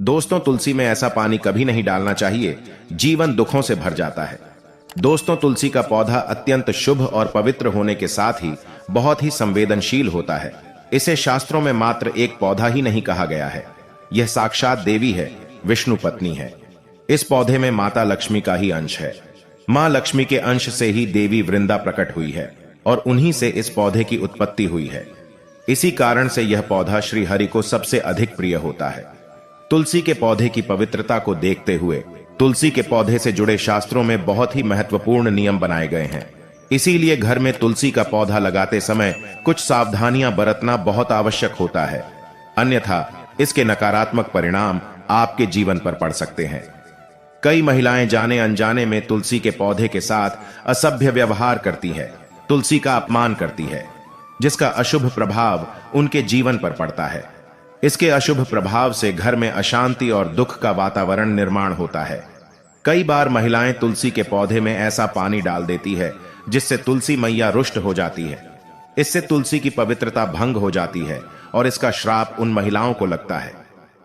दोस्तों, तुलसी में ऐसा पानी कभी नहीं डालना चाहिए, जीवन दुखों से भर जाता है। दोस्तों, तुलसी का पौधा अत्यंत शुभ और पवित्र होने के साथ ही बहुत ही संवेदनशील होता है। इसे शास्त्रों में मात्र एक पौधा ही नहीं कहा गया है, यह साक्षात देवी है, विष्णु पत्नी है। इस पौधे में माता लक्ष्मी का ही अंश है। मां लक्ष्मी के अंश से ही देवी वृंदा प्रकट हुई है और उन्हीं से इस पौधे की उत्पत्ति हुई है। इसी कारण से यह पौधा श्री हरि को सबसे अधिक प्रिय होता है। तुलसी के पौधे की पवित्रता को देखते हुए तुलसी के पौधे से जुड़े शास्त्रों में बहुत ही महत्वपूर्ण नियम बनाए गए हैं। इसीलिए घर में तुलसी का पौधा लगाते समय कुछ सावधानियां बरतना बहुत आवश्यक होता है, अन्यथा इसके नकारात्मक परिणाम आपके जीवन पर पड़ सकते हैं। कई महिलाएं जाने अनजाने में तुलसी के पौधे के साथ असभ्य व्यवहार करती है, तुलसी का अपमान करती है, जिसका अशुभ प्रभाव उनके जीवन पर पड़ता है। इसके अशुभ प्रभाव से घर में अशांति और दुख का वातावरण निर्माण होता है। कई बार महिलाएं तुलसी के पौधे में ऐसा पानी डाल देती है जिससे तुलसी मैया रुष्ट हो जाती है। इससे तुलसी की पवित्रता भंग हो जाती है और इसका श्राप उन महिलाओं को लगता है।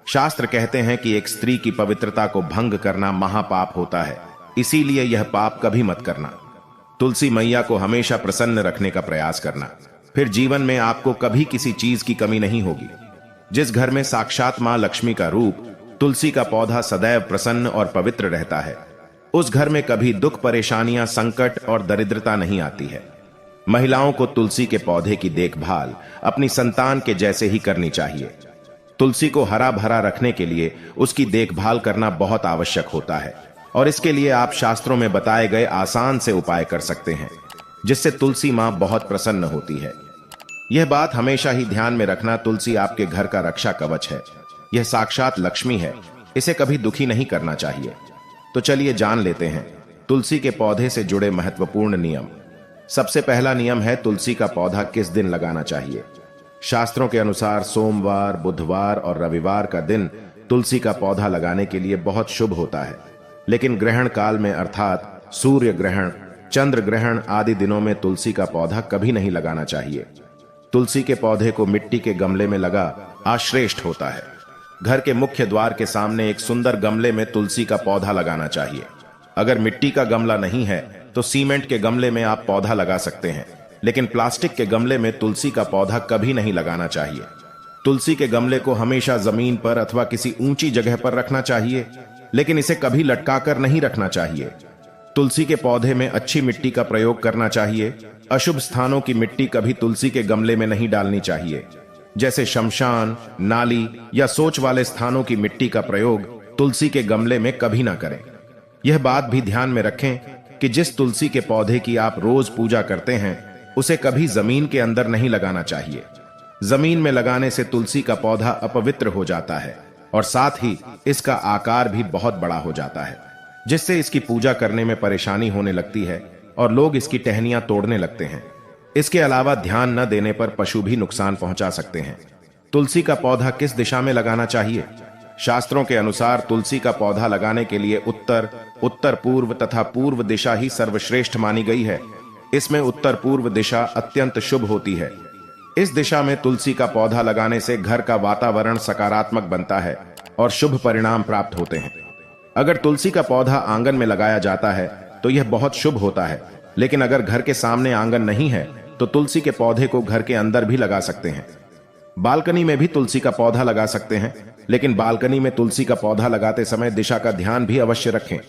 शास्त्र कहते हैं कि एक स्त्री की पवित्रता को भंग करना महापाप होता है, इसीलिए यह पाप कभी मत करना। तुलसी मैया को हमेशा प्रसन्न रखने का प्रयास करना, फिर जीवन में आपको कभी किसी चीज की कमी नहीं होगी। जिस घर में साक्षात मां लक्ष्मी का रूप तुलसी का पौधा सदैव प्रसन्न और पवित्र रहता है, उस घर में कभी दुख, परेशानियां, संकट और दरिद्रता नहीं आती है। महिलाओं को तुलसी के पौधे की देखभाल अपनी संतान के जैसे ही करनी चाहिए। तुलसी को हरा भरा रखने के लिए उसकी देखभाल करना बहुत आवश्यक होता है और इसके लिए आप शास्त्रों में बताए गए आसान से उपाय कर सकते हैं, जिससे तुलसी मां बहुत प्रसन्न होती है। यह बात हमेशा ही ध्यान में रखना, तुलसी आपके घर का रक्षा कवच है। यह साक्षात लक्ष्मी है, इसे कभी दुखी नहीं करना चाहिए। तो चलिए जान लेते हैं तुलसी के पौधे से जुड़े महत्वपूर्ण नियम। सबसे पहला नियम है तुलसी का पौधा किस दिन लगाना चाहिए। शास्त्रों के अनुसार सोमवार, बुधवार और रविवार का दिन तुलसी का पौधा लगाने के लिए बहुत शुभ होता है, लेकिन ग्रहण काल में अर्थात सूर्य ग्रहण, चंद्र ग्रहण आदि दिनों में तुलसी का पौधा कभी नहीं लगाना चाहिए। तुलसी के पौधे को मिट्टी के गमले में लगा आश्रेष्ठ होता है। घर के मुख्य द्वार के सामने एक सुंदर गमले में तुलसी का पौधा लगाना चाहिए। अगर मिट्टी का गमला नहीं है तो सीमेंट के गमले में आप पौधा लगा सकते हैं, लेकिन प्लास्टिक के गमले में तुलसी का पौधा कभी नहीं लगाना चाहिए। तुलसी के गमले को हमेशा जमीन पर अथवा किसी ऊंची जगह पर रखना चाहिए, लेकिन इसे कभी लटकाकर नहीं रखना चाहिए। तुलसी के पौधे में अच्छी मिट्टी का प्रयोग करना चाहिए। अशुभ स्थानों की मिट्टी कभी तुलसी के गमले में नहीं डालनी चाहिए, जैसे शमशान, नाली या सोच वाले स्थानों की मिट्टी का प्रयोग तुलसी के गमले में कभी ना करें। यह बात भी ध्यान में रखें कि जिस तुलसी के पौधे की आप रोज पूजा करते हैं, उसे कभी जमीन के अंदर नहीं लगाना चाहिए। जमीन में लगाने से तुलसी का पौधा अपवित्र हो जाता है और साथ ही इसका आकार भी बहुत बड़ा हो जाता है, जिससे इसकी पूजा करने में परेशानी होने लगती है और लोग इसकी टहनियां तोड़ने लगते हैं। इसके अलावा ध्यान न देने पर पशु भी नुकसान पहुंचा सकते हैं। तुलसी का पौधा किस दिशा में लगाना चाहिए। शास्त्रों के अनुसार तुलसी का पौधा लगाने के लिए उत्तर, उत्तर पूर्व तथा पूर्व दिशा ही सर्वश्रेष्ठ मानी गई है। इसमें उत्तर पूर्व दिशा अत्यंत शुभ होती है। इस दिशा में तुलसी का पौधा लगाने से घर का वातावरण सकारात्मक बनता है और शुभ परिणाम प्राप्त होते हैं। अगर तुलसी का पौधा आंगन में लगाया जाता है तो यह बहुत शुभ होता है, लेकिन अगर घर के सामने आंगन नहीं है तो तुलसी के पौधे को घर के अंदर भी लगा सकते हैं। बालकनी में भी तुलसी का पौधा लगा सकते हैं, लेकिन बालकनी में तुलसी का पौधा लगाते समय दिशा का ध्यान भी अवश्य रखें।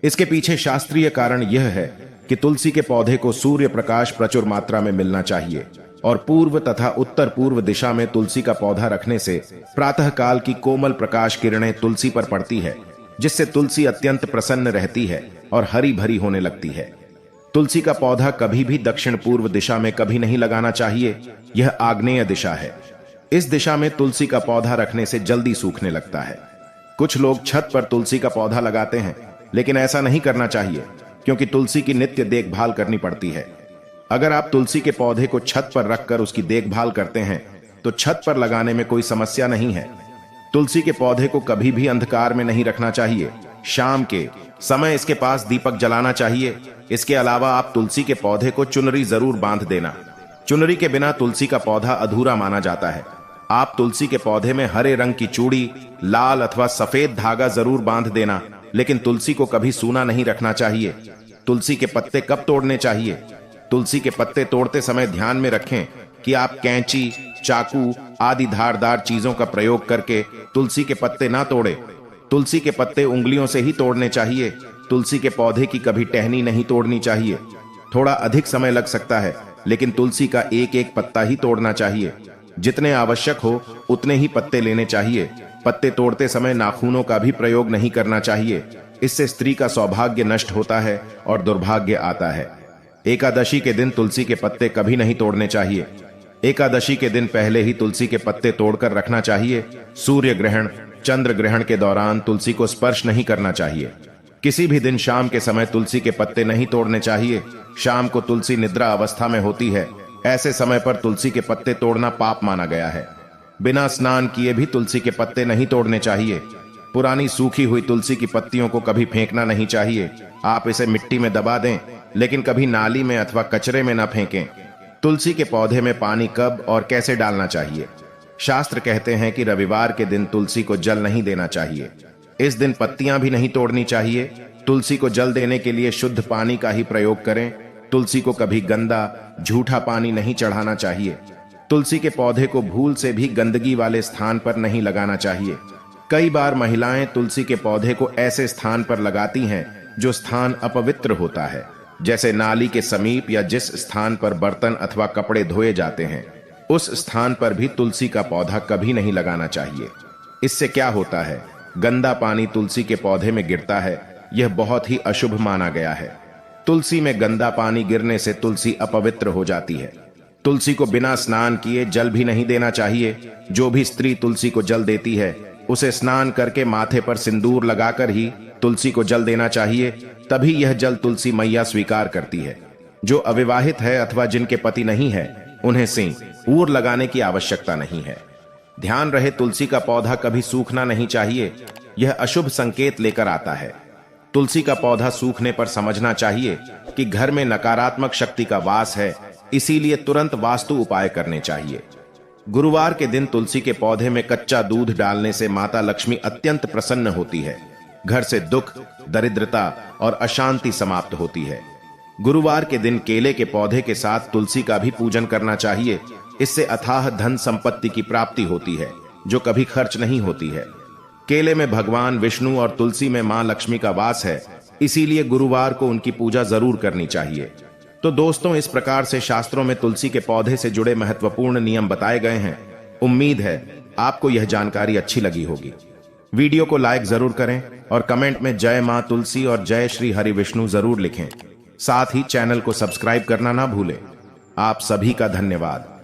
इसके पीछे शास्त्रीय कारण यह है कि तुलसी के पौधे को सूर्य प्रकाश प्रचुर मात्रा में मिलना चाहिए और पूर्व तथा उत्तर पूर्व दिशा में तुलसी का पौधा रखने से प्रातः काल की कोमल प्रकाश किरणें तुलसी पर पड़ती है, जिससे तुलसी अत्यंत प्रसन्न रहती है और हरी भरी होने लगती है। तुलसी का पौधा कभी भी दक्षिण पूर्व दिशा में कभी नहीं लगाना चाहिए, यह आग्नेय दिशा है। इस दिशा में तुलसी का पौधा रखने से जल्दी सूखने लगता है। कुछ लोग छत पर तुलसी का पौधा लगाते हैं, लेकिन ऐसा नहीं करना चाहिए क्योंकि तुलसी की नित्य देखभाल करनी पड़ती है। अगर आप तुलसी के पौधे को छत पर रखकर उसकी देखभाल करते हैं तो छत पर लगाने में कोई समस्या नहीं है। तुलसी के पौधे को कभी भी अंधकार में नहीं रखना चाहिए। शाम के समय इसके पास दीपक जलाना चाहिए। इसके अलावा आप तुलसी के पौधे को चुनरी जरूर बांध देना। चुनरी के बिना तुलसी का पौधा अधूरा माना जाता है। आप तुलसी के पौधे में हरे रंग की चूड़ी, लाल अथवा सफेद धागा जरूर बांध देना, लेकिन तुलसी को कभी सूना नहीं रखना चाहिए। तुलसी के पत्ते कब तोड़ने चाहिए? तुलसी के पत्ते तोड़ते समय ध्यान में रखें कि आप कैंची, चाकू आदि धारदार चीजों का प्रयोग करके तुलसी के पत्ते ना तोड़े। तुलसी के पत्ते उंगलियों से ही तोड़ने चाहिए। तुलसी के पौधे की कभी टहनी नहीं तोड़नी चाहिए। थोड़ा अधिक समय लग सकता है, लेकिन तुलसी का एक एक पत्ता ही तोड़ना चाहिए। जितने आवश्यक हो उतने ही पत्ते लेने चाहिए। पत्ते तोड़ते समय नाखूनों का भी प्रयोग नहीं करना चाहिए। इससे स्त्री का सौभाग्य नष्ट होता है और दुर्भाग्य आता है। एकादशी के दिन तुलसी के पत्ते कभी नहीं तोड़ने चाहिए। एकादशी के दिन पहले ही तुलसी के पत्ते तोड़कर रखना चाहिए। सूर्य ग्रहण, चंद्र ग्रहण के दौरान तुलसी को स्पर्श नहीं करना चाहिए। किसी भी दिन शाम के समय तुलसी के पत्ते नहीं तोड़ने चाहिए। शाम को तुलसी निद्रा अवस्था में होती है। ऐसे समय पर तुलसी के पत्ते तोड़ना पाप माना गया है। बिना स्नान किए भी तुलसी के पत्ते नहीं तोड़ने चाहिए। पुरानी सूखी हुई तुलसी की पत्तियों को कभी फेंकना नहीं चाहिए। आप इसे मिट्टी में दबा दें, लेकिन कभी नाली में अथवा कचरे में न फेंकें। तुलसी के पौधे में पानी कब और कैसे डालना चाहिए? शास्त्र कहते हैं कि रविवार के दिन तुलसी को जल नहीं देना चाहिए। इस दिन पत्तियां भी नहीं तोड़नी चाहिए। तुलसी को जल देने के लिए शुद्ध पानी का ही प्रयोग करें। तुलसी को कभी गंदा, झूठा पानी नहीं चढ़ाना चाहिए। तुलसी के पौधे को भूल से भी गंदगी वाले स्थान पर नहीं लगाना चाहिए। कई बार महिलाएं तुलसी के पौधे को ऐसे स्थान पर लगाती हैं जो स्थान अपवित्र होता है, जैसे नाली के समीप या जिस स्थान पर बर्तन अथवा कपड़े धोए जाते हैं, उस स्थान पर भी तुलसी का पौधा कभी नहीं लगाना चाहिए। इससे क्या होता है? गंदा पानी तुलसी के पौधे में गिरता है। यह बहुत ही अशुभ माना गया है। तुलसी में गंदा पानी गिरने से तुलसी अपवित्र हो जाती है। तुलसी को बिना स्नान किए जल भी नहीं देना चाहिए। जो भी स्त्री तुलसी को जल देती है, उसे स्नान करके माथे पर सिंदूर लगाकर ही तुलसी को जल देना चाहिए। तभी यह जल तुलसी मैया स्वीकार करती है। जो अविवाहित है अथवा जिनके पति नहीं है, उन्हें सिंदूर लगाने की आवश्यकता नहीं है। ध्यान रहे, तुलसी का पौधा कभी सूखना नहीं चाहिए। यह अशुभ संकेत लेकर आता है। तुलसी का पौधा सूखने पर समझना चाहिए कि घर में नकारात्मक शक्ति का वास है, इसीलिए तुरंत वास्तु उपाय करने चाहिए। गुरुवार के दिन तुलसी के पौधे में कच्चा दूध डालने से माता लक्ष्मी अत्यंत प्रसन्न होती है। घर से दुख, दरिद्रता और अशांति समाप्त होती है। गुरुवार के दिन केले के पौधे के साथ तुलसी का भी पूजन करना चाहिए। इससे अथाह धन संपत्ति की प्राप्ति होती है, जो कभी खर्च नहीं होती है। केले में भगवान विष्णु और तुलसी में मां लक्ष्मी का वास है, इसीलिए गुरुवार को उनकी पूजा जरूर करनी चाहिए। तो दोस्तों, इस प्रकार से शास्त्रों में तुलसी के पौधे से जुड़े महत्वपूर्ण नियम बताए गए हैं। उम्मीद है आपको यह जानकारी अच्छी लगी होगी। वीडियो को लाइक जरूर करें और कमेंट में जय मां तुलसी और जय श्री हरि विष्णु जरूर लिखें। साथ ही चैनल को सब्सक्राइब करना ना भूलें। आप सभी का धन्यवाद।